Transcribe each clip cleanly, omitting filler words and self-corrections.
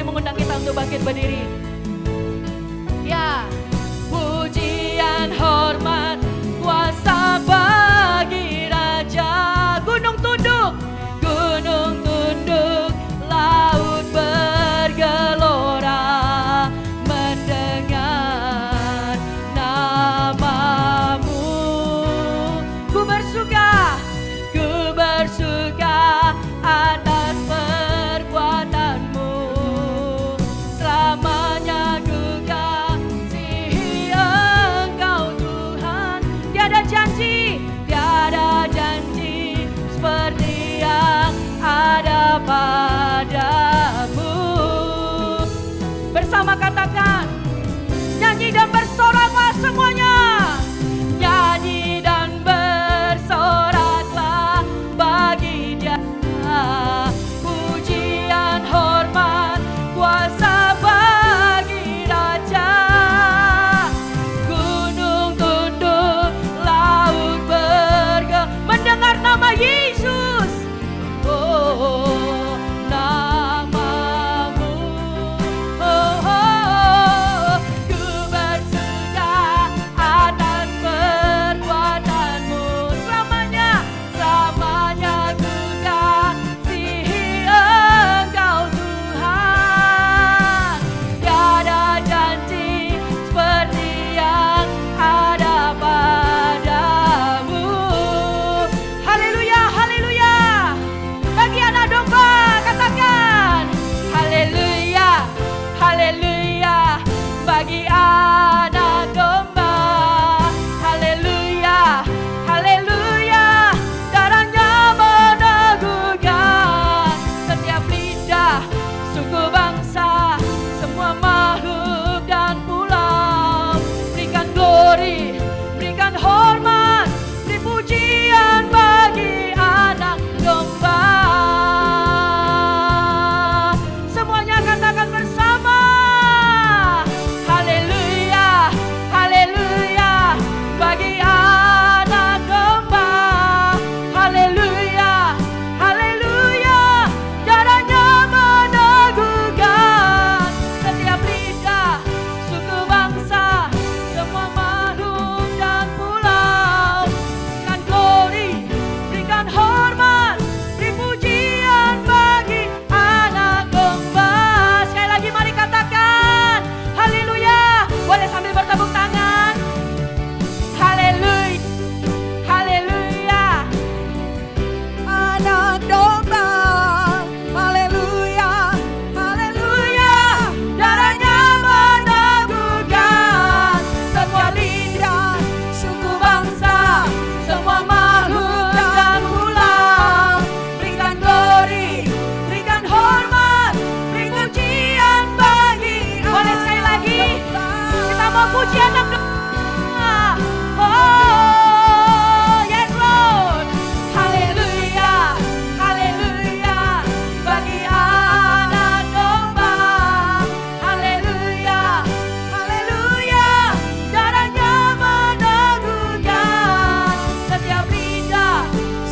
yang mengundang kita untuk bangkit berdiri. Ya, pujian hormat kuasa bagi Raja. Gunung tunduk, laut bergelora mendengar namamu. Ku bersuka atas perbuatanmu. Selamanya ku kasihi Engkau Tuhan. Tiada janji seperti yang ada padamu. Bersama katakan, nyanyi dan bersoraklah semuanya. Nyanyi dan bersoraklah bagi Dia. Pujian hormat kuasa bagi Raja. Gunung tunduk, laut mendengar nama Yesus. Oh, namamu. Ku bersuka atas perbuatanmu. Selamanya ku kasihi Engkau Tuhan. Tiada janji seperti yang ada padamu. Haleluya, haleluya. Bagi anak domba katakan haleluya, haleluya. Bagi anak domba, haleluya, haleluya. Darahnya meneguhkan setiap lidah, suku bangsa, semua makhluk dan pulau. Berikan glory, berikan hormat, beri pujian bagi anak domba. Semuanya katakan bersama, haleluya, haleluya. Bagi anak domba, haleluya, haleluya. Darahnya meneguhkan setiap lidah, suku bangsa, semua makhluk dan pulau. Berikan glory, berikan hormat, beri pujian bagi anak domba. Sekali lagi mari katakan haleluya. Boleh sambil bertepuk tangan. Haleluya, haleluya. Anak domba, haleluya, haleluya. Darahnya meneguhkan semua lidah, suku bangsa, semua makhluk dan pulau. Berikan glory, berikan hormat, beri pujian bagi. Boleh sekali lagi, kita mau puji anak domba. Oh, yes Lord. Haleluya, haleluya. Bagi anak domba, haleluya, haleluya. Darahnya meneguhkan setiap lidah,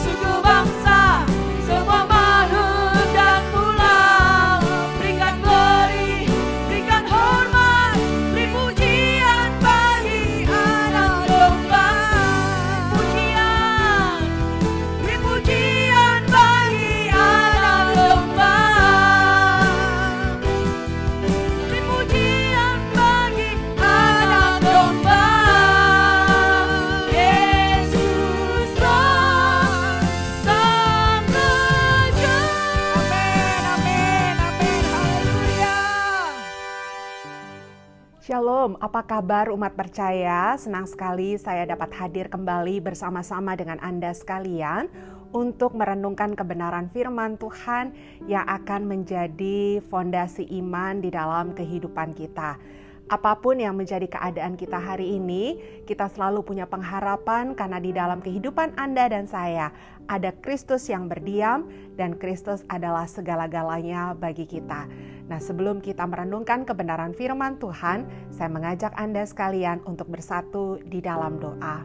suku bangsa, semua makhluk dan pulau. Berikan glory, berikan hormat, beri pujian bagi anak domba. Pujian, beri pujian bagi anak domba. Beri pujian bagi anak domba. Yesus Sang Raja. Amin, amin, amin. Haleluya. Shalom, apa kabar umat percaya? Senang sekali saya dapat hadir kembali bersama-sama dengan Anda sekalian untuk merenungkan kebenaran firman Tuhan yang akan menjadi fondasi iman di dalam kehidupan kita. Apapun yang menjadi keadaan kita hari ini, kita selalu punya pengharapan karena di dalam kehidupan Anda dan saya ada Kristus yang berdiam dan Kristus adalah segala-galanya bagi kita. Nah, sebelum kita merenungkan kebenaran firman Tuhan, saya mengajak Anda sekalian untuk bersatu di dalam doa.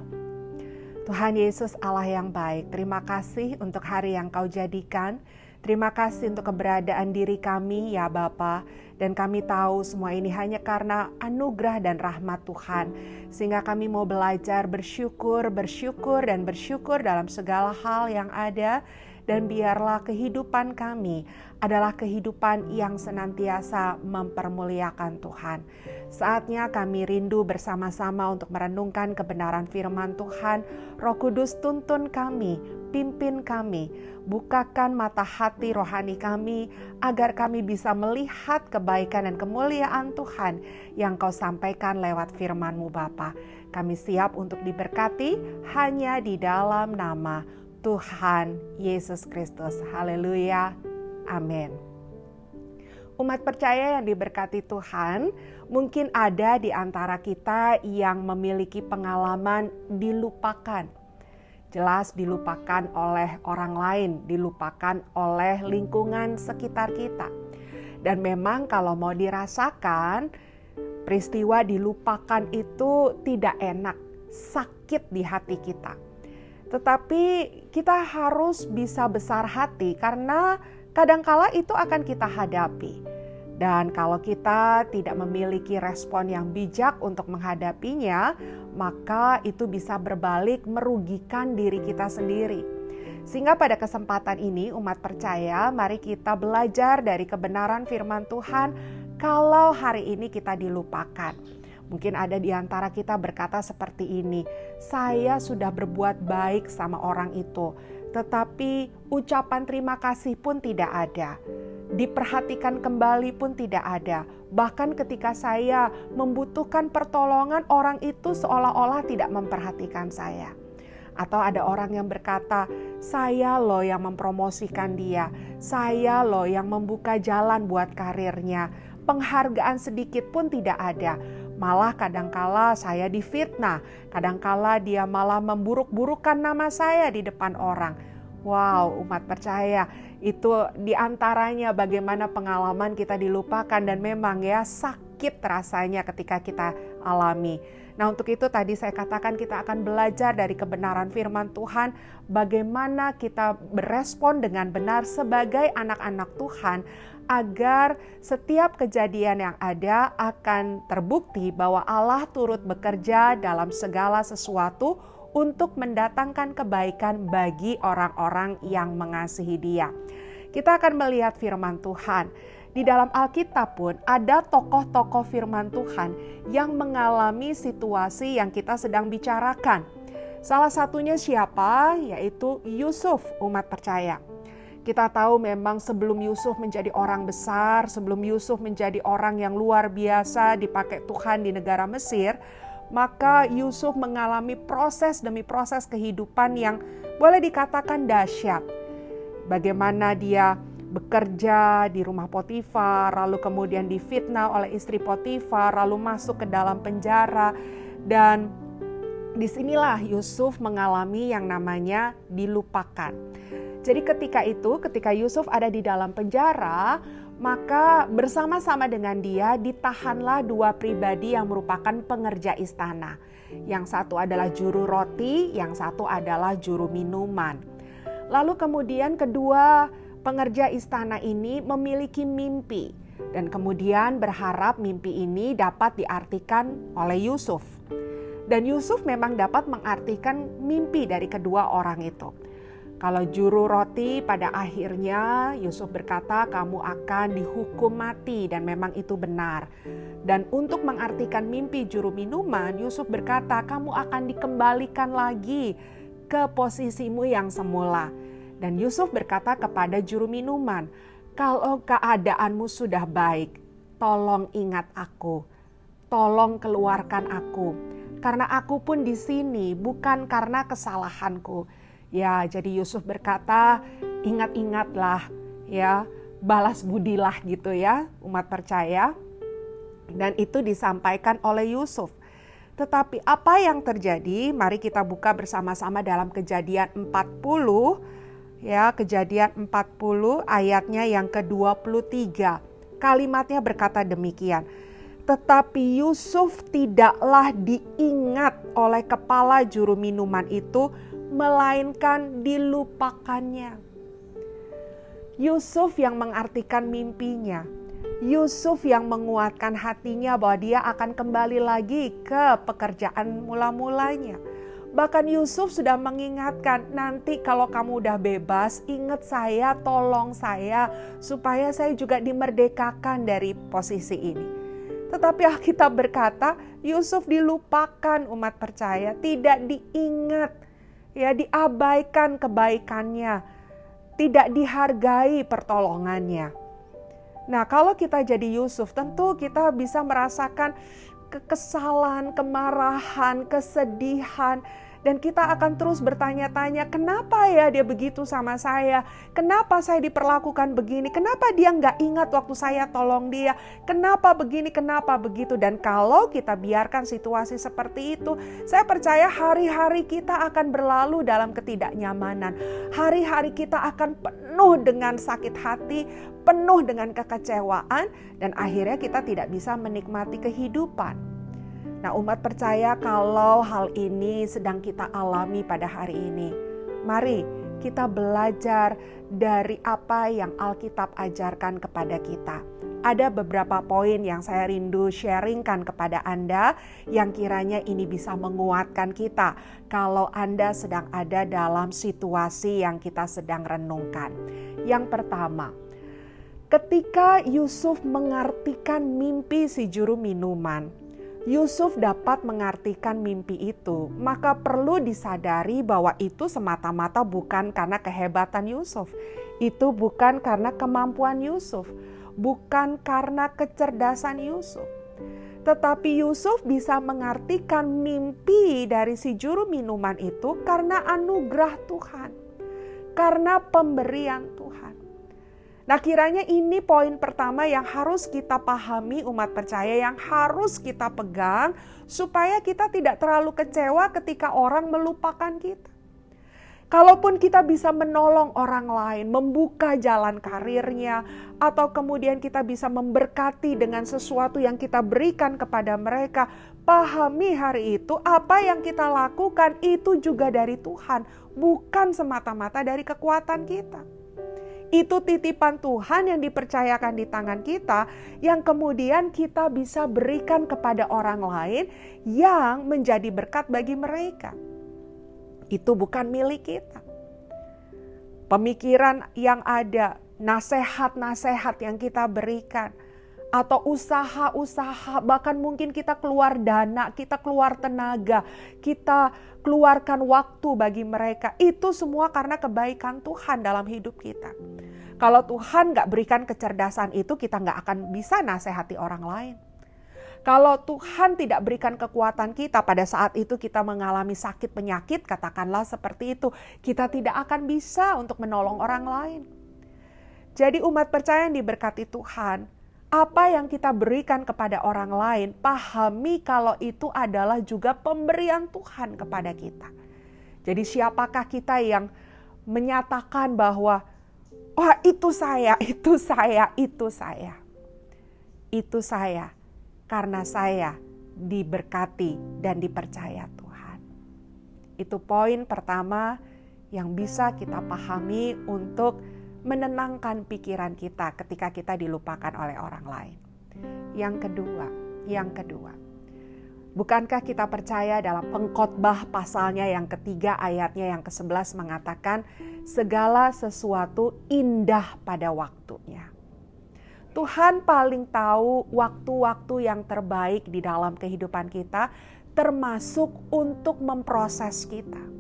Tuhan Yesus Allah yang baik, terima kasih untuk hari yang Kau jadikan. Terima kasih untuk keberadaan diri kami ya Bapa. Dan kami tahu semua ini hanya karena anugerah dan rahmat Tuhan. Sehingga kami mau belajar bersyukur dalam segala hal yang ada. Dan biarlah kehidupan kami adalah kehidupan yang senantiasa mempermuliakan Tuhan. Saatnya kami rindu bersama-sama untuk merenungkan kebenaran firman Tuhan. Roh Kudus tuntun kami, pimpin kami, bukakan mata hati rohani kami, agar kami bisa melihat kebaikan dan kemuliaan Tuhan yang Kau sampaikan lewat firman-Mu Bapa. Kami siap untuk diberkati hanya di dalam nama Tuhan Yesus Kristus. Haleluya. Amin. Umat percaya yang diberkati Tuhan, mungkin ada di antara kita yang memiliki pengalaman dilupakan. Jelas dilupakan oleh orang lain, dilupakan oleh lingkungan sekitar kita. Dan memang kalau mau dirasakan, peristiwa dilupakan itu tidak enak, sakit di hati kita. Tetapi kita harus bisa besar hati karena kadangkala itu akan kita hadapi. Dan kalau kita tidak memiliki respon yang bijak untuk menghadapinya, maka itu bisa berbalik merugikan diri kita sendiri. Sehingga pada kesempatan ini umat percaya, mari kita belajar dari kebenaran firman Tuhan kalau hari ini kita dilupakan. Mungkin ada di antara kita berkata seperti ini, saya sudah berbuat baik sama orang itu, tetapi ucapan terima kasih pun tidak ada. Diperhatikan kembali pun tidak ada. Bahkan ketika saya membutuhkan pertolongan, orang itu seolah-olah tidak memperhatikan saya. Atau ada orang yang berkata, saya loh yang mempromosikan dia, saya loh yang membuka jalan buat karirnya. Penghargaan sedikit pun tidak ada. Malah kadangkala saya difitnah, kadangkala dia malah memburuk-burukan nama saya di depan orang. Wow, umat percaya, itu diantaranya bagaimana pengalaman kita dilupakan dan memang ya sakit rasanya ketika kita alami. Nah untuk itu tadi saya katakan kita akan belajar dari kebenaran firman Tuhan, bagaimana kita berespon dengan benar sebagai anak-anak Tuhan, agar setiap kejadian yang ada akan terbukti bahwa Allah turut bekerja dalam segala sesuatu untuk mendatangkan kebaikan bagi orang-orang yang mengasihi Dia. Kita akan melihat firman Tuhan. Di dalam Alkitab pun ada tokoh-tokoh firman Tuhan yang mengalami situasi yang kita sedang bicarakan. Salah satunya siapa? Yaitu Yusuf, umat percaya. Kita tahu memang sebelum Yusuf menjadi orang besar, sebelum Yusuf menjadi orang yang luar biasa dipakai Tuhan di negara Mesir, maka Yusuf mengalami proses demi proses kehidupan yang boleh dikatakan dahsyat. Bagaimana dia bekerja di rumah Potifar, lalu kemudian difitnah oleh istri Potifar, lalu masuk ke dalam penjara, dan disinilah Yusuf mengalami yang namanya dilupakan. Jadi ketika Yusuf ada di dalam penjara, maka bersama-sama dengan dia ditahanlah dua pribadi yang merupakan pengerja istana. Yang satu adalah juru roti, yang satu adalah juru minuman. Lalu kemudian kedua pengerja istana ini memiliki mimpi dan kemudian berharap mimpi ini dapat diartikan oleh Yusuf. Dan Yusuf memang dapat mengartikan mimpi dari kedua orang itu. Kalau juru roti pada akhirnya Yusuf berkata kamu akan dihukum mati dan memang itu benar. Dan untuk mengartikan mimpi juru minuman, Yusuf berkata kamu akan dikembalikan lagi ke posisimu yang semula. Dan Yusuf berkata kepada juru minuman, kalau keadaanmu sudah baik, tolong ingat aku, tolong keluarkan aku. Karena aku pun di sini bukan karena kesalahanku. Ya, jadi Yusuf berkata, ingat-ingatlah, ya, balas budilah gitu ya, umat percaya. Dan itu disampaikan oleh Yusuf. Tetapi apa yang terjadi? Mari kita buka bersama-sama dalam Kejadian 40, ya, Kejadian 40 ayatnya yang ke-23. Kalimatnya berkata demikian. Tetapi Yusuf tidaklah diingat oleh kepala juru minuman itu, melainkan dilupakannya. Yusuf yang mengartikan mimpinya. Yusuf yang menguatkan hatinya bahwa dia akan kembali lagi ke pekerjaan mula-mulanya. Bahkan Yusuf sudah mengingatkan, nanti kalau kamu udah bebas, ingat saya, tolong saya, supaya saya juga dimerdekakan dari posisi ini. Tetapi Alkitab berkata, Yusuf dilupakan umat percaya, tidak diingat, ya diabaikan kebaikannya, tidak dihargai pertolongannya. Nah, kalau kita jadi Yusuf, tentu kita bisa merasakan kekesalan, kemarahan, kesedihan, dan kita akan terus bertanya-tanya, kenapa ya dia begitu sama saya? Kenapa saya diperlakukan begini? Kenapa dia nggak ingat waktu saya tolong dia? Kenapa begini, kenapa begitu? Dan kalau kita biarkan situasi seperti itu, saya percaya hari-hari kita akan berlalu dalam ketidaknyamanan. Hari-hari kita akan penuh dengan sakit hati, penuh dengan kekecewaan, dan akhirnya kita tidak bisa menikmati kehidupan. Nah, umat percaya kalau hal ini sedang kita alami pada hari ini, mari kita belajar dari apa yang Alkitab ajarkan kepada kita. Ada beberapa poin yang saya rindu sharingkan kepada Anda yang kiranya ini bisa menguatkan kita kalau Anda sedang ada dalam situasi yang kita sedang renungkan. Yang pertama, ketika Yusuf mengartikan mimpi si juru minuman, Yusuf dapat mengartikan mimpi itu, maka perlu disadari bahwa itu semata-mata bukan karena kehebatan Yusuf. Itu bukan karena kemampuan Yusuf, bukan karena kecerdasan Yusuf. Tetapi Yusuf bisa mengartikan mimpi dari si juru minuman itu karena anugerah Tuhan, karena pemberian Tuhan. Nah, kiranya ini poin pertama yang harus kita pahami umat percaya, yang harus kita pegang supaya kita tidak terlalu kecewa ketika orang melupakan kita. Kalaupun kita bisa menolong orang lain, membuka jalan karirnya, atau kemudian kita bisa memberkati dengan sesuatu yang kita berikan kepada mereka, pahami hari itu apa yang kita lakukan itu juga dari Tuhan, bukan semata-mata dari kekuatan kita. Itu titipan Tuhan yang dipercayakan di tangan kita, yang kemudian kita bisa berikan kepada orang lain yang menjadi berkat bagi mereka. Itu bukan milik kita. Pemikiran yang ada, nasihat-nasihat yang kita berikan, atau usaha-usaha, bahkan mungkin kita keluar dana, kita keluar tenaga, kita keluarkan waktu bagi mereka. Itu semua karena kebaikan Tuhan dalam hidup kita. Kalau Tuhan gak berikan kecerdasan itu, kita gak akan bisa nasihati orang lain. Kalau Tuhan tidak berikan kekuatan kita, pada saat itu kita mengalami sakit penyakit, katakanlah seperti itu, kita tidak akan bisa untuk menolong orang lain. Jadi umat percaya yang diberkati Tuhan, apa yang kita berikan kepada orang lain, pahami kalau itu adalah juga pemberian Tuhan kepada kita. Jadi siapakah kita yang menyatakan bahwa, wah itu saya, itu saya, itu saya. Itu saya, karena saya diberkati dan dipercaya Tuhan. Itu poin pertama yang bisa kita pahami untuk menenangkan pikiran kita ketika kita dilupakan oleh orang lain. Yang kedua, bukankah kita percaya dalam Pengkhotbah pasalnya yang ketiga ayatnya yang ke-11 mengatakan segala sesuatu indah pada waktunya. Tuhan paling tahu waktu-waktu yang terbaik di dalam kehidupan kita, termasuk untuk memproses kita.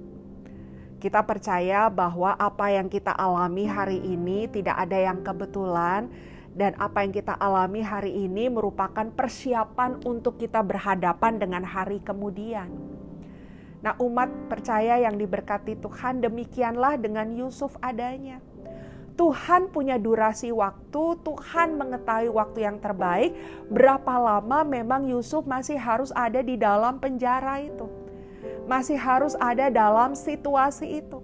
Kita percaya bahwa apa yang kita alami hari ini tidak ada yang kebetulan, dan apa yang kita alami hari ini merupakan persiapan untuk kita berhadapan dengan hari kemudian. Nah, umat percaya yang diberkati Tuhan, demikianlah dengan Yusuf adanya. Tuhan punya durasi waktu, Tuhan mengetahui waktu yang terbaik, berapa lama memang Yusuf masih harus ada di dalam penjara itu. Masih harus ada dalam situasi itu.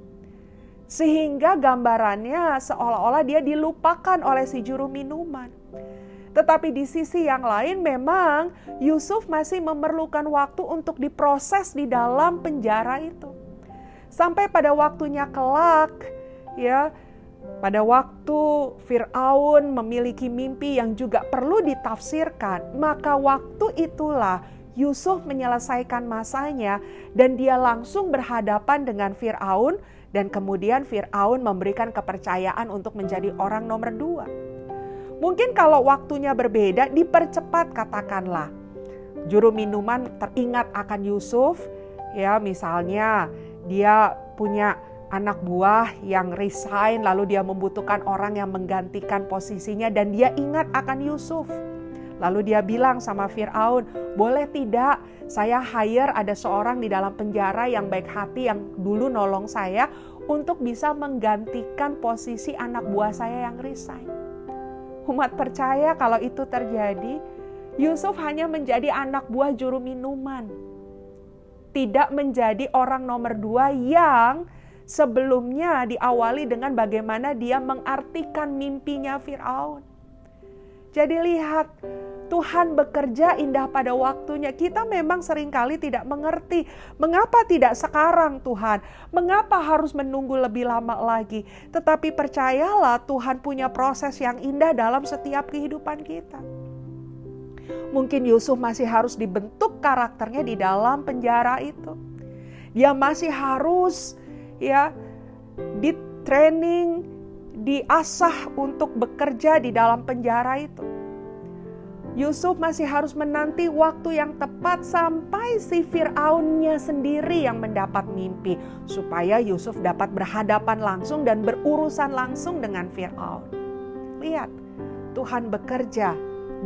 Sehingga gambarannya seolah-olah dia dilupakan oleh si juru minuman. Tetapi di sisi yang lain memang Yusuf masih memerlukan waktu untuk diproses di dalam penjara itu. Sampai pada waktunya kelak, ya, Pada waktu Fir'aun memiliki mimpi yang juga perlu ditafsirkan, maka waktu itulah Yusuf menyelesaikan masanya dan dia langsung berhadapan dengan Fir'aun, dan kemudian Fir'aun memberikan kepercayaan untuk menjadi orang nomor 2. Mungkin kalau waktunya berbeda, dipercepat katakanlah. Juru minuman teringat akan Yusuf, ya misalnya dia punya anak buah yang resign, lalu dia membutuhkan orang yang menggantikan posisinya dan dia ingat akan Yusuf. Lalu dia bilang sama Fir'aun, boleh tidak saya hire ada seorang di dalam penjara yang baik hati yang dulu nolong saya untuk bisa menggantikan posisi anak buah saya yang resign. Umat percaya kalau itu terjadi, Yusuf hanya menjadi anak buah juru minuman. Tidak menjadi orang nomor 2 yang sebelumnya diawali dengan bagaimana dia mengartikan mimpinya Fir'aun. Jadi lihat, Tuhan bekerja indah pada waktunya. Kita memang seringkali tidak mengerti. Mengapa tidak sekarang Tuhan? Mengapa harus menunggu lebih lama lagi? Tetapi percayalah Tuhan punya proses yang indah dalam setiap kehidupan kita. Mungkin Yusuf masih harus dibentuk karakternya di dalam penjara itu. Dia masih harus di training, diasah untuk bekerja di dalam penjara itu. Yusuf masih harus menanti waktu yang tepat sampai si Fir'aunnya sendiri yang mendapat mimpi, supaya Yusuf dapat berhadapan langsung dan berurusan langsung dengan Fir'aun. Lihat, Tuhan bekerja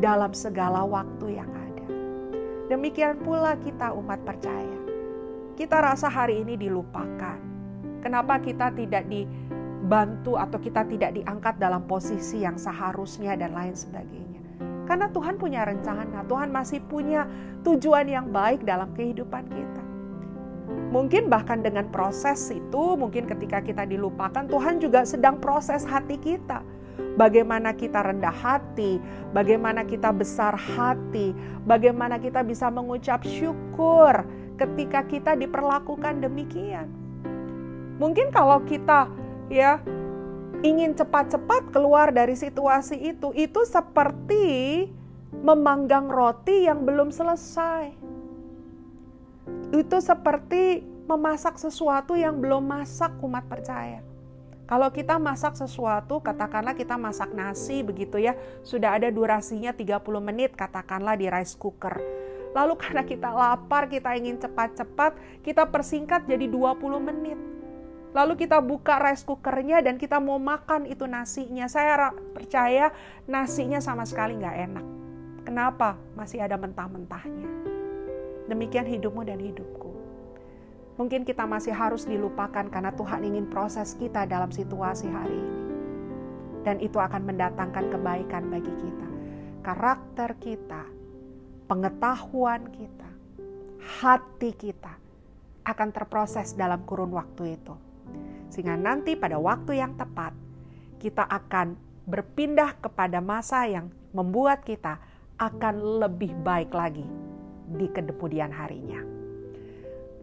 dalam segala waktu yang ada. Demikian pula kita umat percaya. Kita rasa hari ini dilupakan. Kenapa kita tidak dibantu atau kita tidak diangkat dalam posisi yang seharusnya dan lain sebagainya. Karena Tuhan punya rencana, Tuhan masih punya tujuan yang baik dalam kehidupan kita. Mungkin bahkan dengan proses itu, mungkin ketika kita dilupakan, Tuhan juga sedang proses hati kita. Bagaimana kita rendah hati, bagaimana kita besar hati, bagaimana kita bisa mengucap syukur ketika kita diperlakukan demikian. Mungkin kalau kita ingin cepat-cepat keluar dari situasi itu seperti memanggang roti yang belum selesai. Itu seperti memasak sesuatu yang belum masak, umat percaya. Kalau kita masak sesuatu, katakanlah kita masak nasi begitu ya, sudah ada durasinya 30 menit katakanlah di rice cooker. Lalu karena kita lapar, kita ingin cepat-cepat, kita persingkat jadi 20 menit. Lalu kita buka rice cookernya dan kita mau makan itu nasinya. Saya percaya nasinya sama sekali gak enak. Kenapa? Masih ada mentah-mentahnya. Demikian hidupmu dan hidupku. Mungkin kita masih harus dilupakan karena Tuhan ingin proses kita dalam situasi hari ini. Dan itu akan mendatangkan kebaikan bagi kita. Karakter kita, pengetahuan kita, hati kita akan terproses dalam kurun waktu itu. Sehingga nanti pada waktu yang tepat, kita akan berpindah kepada masa yang membuat kita akan lebih baik lagi di kemudian harinya.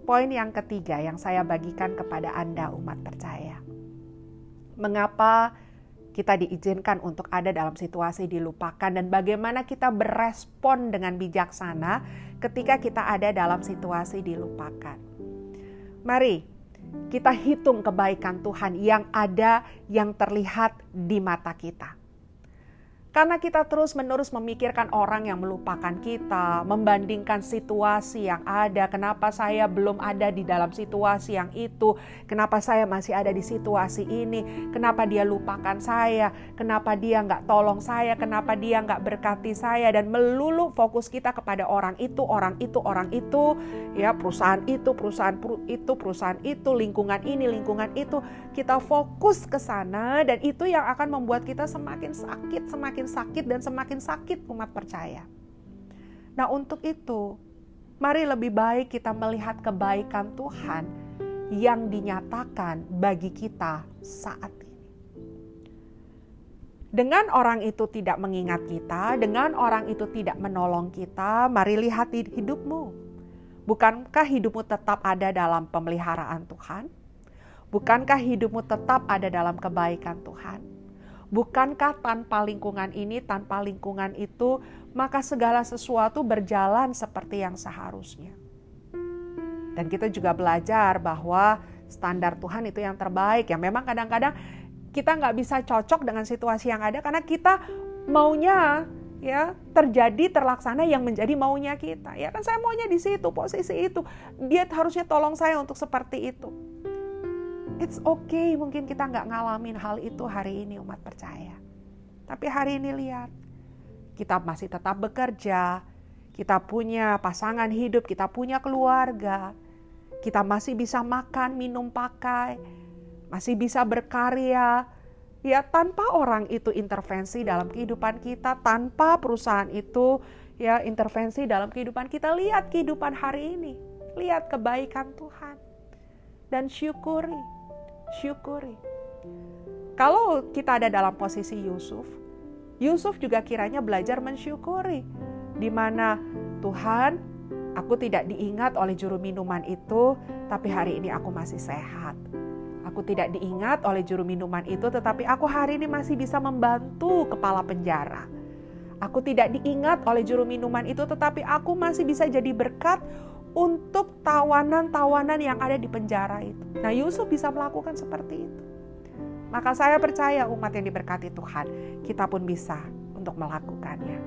Poin yang ketiga yang saya bagikan kepada Anda umat percaya. Mengapa kita diizinkan untuk ada dalam situasi dilupakan dan bagaimana kita berespon dengan bijaksana ketika kita ada dalam situasi dilupakan. Mari kita hitung kebaikan Tuhan yang ada, yang terlihat di mata kita. Karena kita terus-menerus memikirkan orang yang melupakan kita, membandingkan situasi yang ada, kenapa saya belum ada di dalam situasi yang itu, kenapa saya masih ada di situasi ini, kenapa dia lupakan saya, kenapa dia nggak tolong saya, kenapa dia nggak berkati saya, dan melulu fokus kita kepada orang itu, ya perusahaan itu, lingkungan ini, lingkungan itu, kita fokus ke sana dan itu yang akan membuat kita semakin sakit dan semakin sakit umat percaya. Nah untuk itu, mari lebih baik kita melihat kebaikan Tuhan yang dinyatakan bagi kita saat ini. Dengan orang itu tidak mengingat kita, dengan orang itu tidak menolong kita, mari lihat hidupmu. Bukankah hidupmu tetap ada dalam pemeliharaan Tuhan? Bukankah hidupmu tetap ada dalam kebaikan Tuhan? Bukankah tanpa lingkungan ini, tanpa lingkungan itu, maka segala sesuatu berjalan seperti yang seharusnya? Dan kita juga belajar bahwa standar Tuhan itu yang terbaik. Ya memang kadang-kadang kita nggak bisa cocok dengan situasi yang ada karena kita maunya ya terjadi terlaksana yang menjadi maunya kita. Ya kan saya maunya di situ, posisi itu. Dia harusnya tolong saya untuk seperti itu. It's okay, mungkin kita nggak ngalamin hal itu hari ini umat percaya. Tapi hari ini lihat, kita masih tetap bekerja, kita punya pasangan hidup, kita punya keluarga, kita masih bisa makan, minum, pakai, masih bisa berkarya. Ya tanpa orang itu intervensi dalam kehidupan kita, tanpa perusahaan itu ya intervensi dalam kehidupan kita. Lihat kehidupan hari ini, lihat kebaikan Tuhan. Dan syukuri. Kalau kita ada dalam posisi Yusuf juga kiranya belajar mensyukuri. Di mana Tuhan, aku tidak diingat oleh juru minuman itu, tapi hari ini aku masih sehat. Aku tidak diingat oleh juru minuman itu, tetapi aku hari ini masih bisa membantu kepala penjara. Aku tidak diingat oleh juru minuman itu, tetapi aku masih bisa jadi berkat untuk tawanan-tawanan yang ada di penjara itu. Nah, Yusuf bisa melakukan seperti itu. Maka saya percaya umat yang diberkati Tuhan, kita pun bisa untuk melakukannya.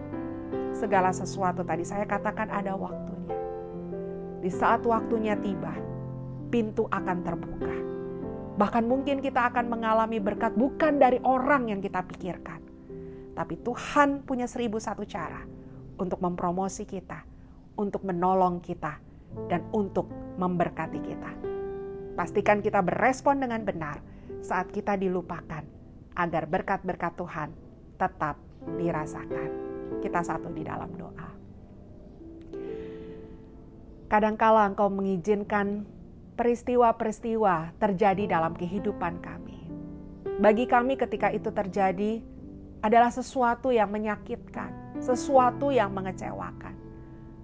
Segala sesuatu tadi saya katakan ada waktunya. Di saat waktunya tiba, pintu akan terbuka. Bahkan mungkin kita akan mengalami berkat bukan dari orang yang kita pikirkan. Tapi Tuhan punya 1001 cara untuk mempromosi kita, untuk menolong kita, dan untuk memberkati kita. Pastikan kita berespon dengan benar saat kita dilupakan, agar berkat-berkat Tuhan tetap dirasakan. Kita satu di dalam doa. Kadangkala Engkau mengizinkan peristiwa-peristiwa terjadi dalam kehidupan kami. Bagi kami ketika itu terjadi adalah sesuatu yang menyakitkan, sesuatu yang mengecewakan.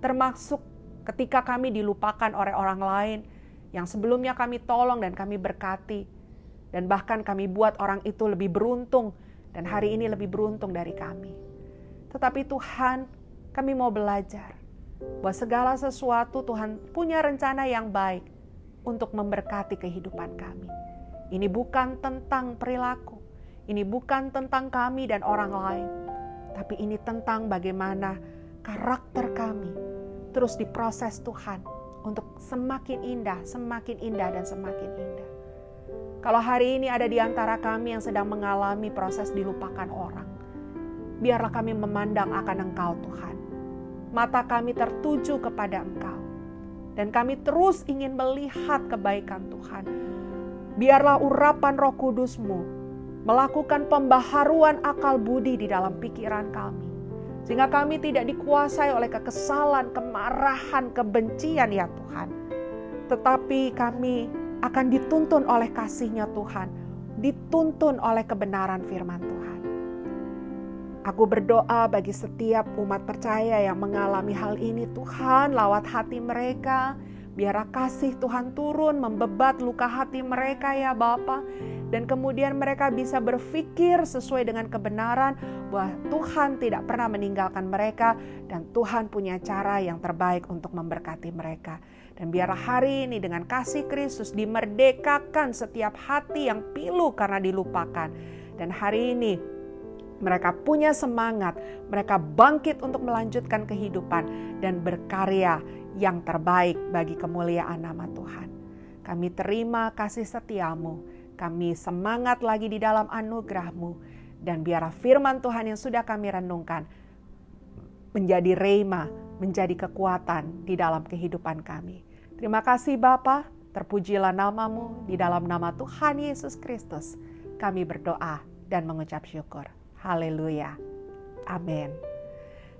Termasuk ketika kami dilupakan oleh orang lain yang sebelumnya kami tolong dan kami berkati. Dan bahkan kami buat orang itu lebih beruntung dan hari ini lebih beruntung dari kami. Tetapi Tuhan, kami mau belajar bahwa segala sesuatu Tuhan punya rencana yang baik untuk memberkati kehidupan kami. Ini bukan tentang perilaku, ini bukan tentang kami dan orang lain, tapi ini tentang bagaimana karakter kami terus diproses Tuhan untuk semakin indah, dan semakin indah. Kalau hari ini ada di antara kami yang sedang mengalami proses dilupakan orang, biarlah kami memandang akan Engkau Tuhan. Mata kami tertuju kepada Engkau. Dan kami terus ingin melihat kebaikan Tuhan. Biarlah urapan Roh Kudus-Mu melakukan pembaharuan akal budi di dalam pikiran kami. Sehingga kami tidak dikuasai oleh kekesalan, kemarahan, kebencian ya Tuhan. Tetapi kami akan dituntun oleh kasih-Nya Tuhan. Dituntun oleh kebenaran firman Tuhan. Aku berdoa bagi setiap umat percaya yang mengalami hal ini. Tuhan, lawat hati mereka. Biarlah kasih Tuhan turun membebat luka hati mereka ya Bapa. Dan kemudian mereka bisa berpikir sesuai dengan kebenaran bahwa Tuhan tidak pernah meninggalkan mereka. Dan Tuhan punya cara yang terbaik untuk memberkati mereka. Dan biarlah hari ini dengan kasih Kristus dimerdekakan setiap hati yang pilu karena dilupakan. Dan hari ini mereka punya semangat, mereka bangkit untuk melanjutkan kehidupan dan berkarya yang terbaik bagi kemuliaan nama Tuhan. Kami terima kasih setia-Mu, kami semangat lagi di dalam anugerah-Mu, dan biarlah firman Tuhan yang sudah kami renungkan menjadi rema, menjadi kekuatan di dalam kehidupan kami. Terima kasih Bapa, terpujilah nama-Mu, di dalam nama Tuhan Yesus Kristus kami berdoa dan mengucap syukur. Haleluya. Amin.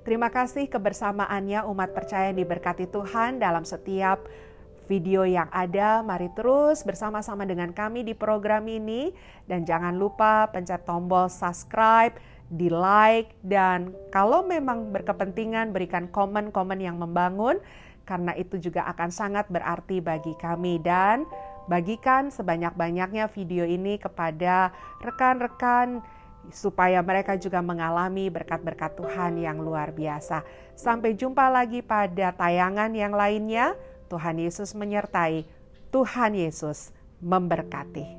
Terima kasih kebersamaannya umat percaya yang diberkati Tuhan dalam setiap video yang ada. Mari terus bersama-sama dengan kami di program ini. Dan jangan lupa pencet tombol subscribe, di like, dan kalau memang berkepentingan berikan komen-komen yang membangun. Karena itu juga akan sangat berarti bagi kami. Dan Bagikan sebanyak-banyaknya video ini kepada rekan-rekan supaya mereka juga mengalami berkat-berkat Tuhan yang luar biasa. Sampai jumpa lagi pada tayangan yang lainnya. Tuhan Yesus menyertai. Tuhan Yesus memberkati.